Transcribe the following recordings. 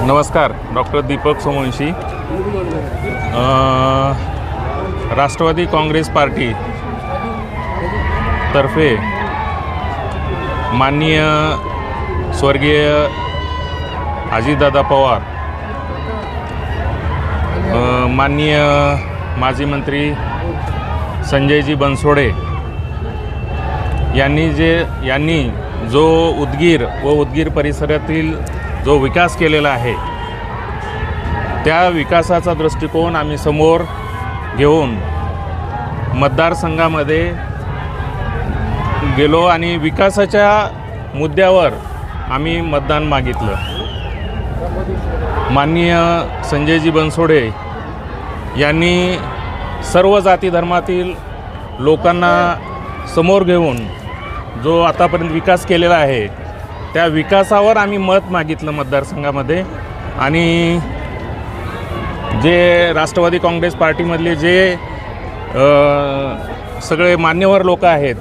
नमस्कार, doctor Deepak Somvanshi, Rashtrawadi Congress party तर्फे माननीय स्वर्गीय अजितदादा पवार, माननीय माजी मंत्री संजयजी बनसोडे यांनी जो उदगीर व उदगीर परिसरातील जो विकास केलेला आहे त्या विकासाचा दृष्टिकोन आम्ही समोर घेऊन मतदारसंघामध्ये गेलो आणि विकासाच्या मुद्द्यावर आम्ही मतदान मागितलं। माननीय संजयजी बनसोडे यांनी सर्व जाती धर्मातील लोकांना समोर घेऊन जो आतापर्यंत विकास केलेला आहे त्या विकासावर आम्ही मत मागितलं मतदारसंघामध्ये। आणि जे राष्ट्रवादी काँग्रेस पार्टीमधले जे सगळे मान्यवर लोक आहेत,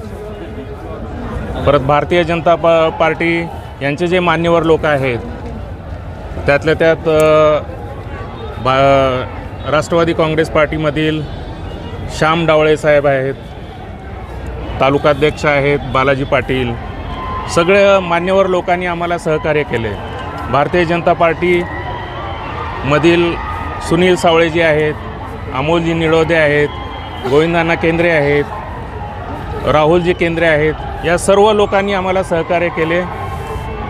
परत भारतीय जनता पार्टी यांचे जे मान्यवर लोक आहेत, त्यातल्या त्यात राष्ट्रवादी काँग्रेस पार्टीमधील श्याम डावळे साहेब आहेत, तालुकाध्यक्ष आहेत बालाजी पाटील, सगळे मान्यवर लोकांनी आम्हाला सहकार्य केले। भारतीय जनता पार्टीमधील सुनील सावळेजी आहेत, अमोलजी निळोदे आहेत, गोविंदांना केंद्रे आहेत, राहुलजी केंद्रे आहेत, या सर्व लोकांनी आम्हाला सहकार्य केले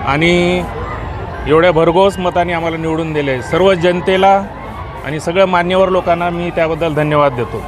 आणि एवढ्या भरघोस मताने आम्हाला निवडून दिले। सर्व जनतेला आणि सगळ्या मान्यवर लोकांना मी त्याबद्दल धन्यवाद देतो।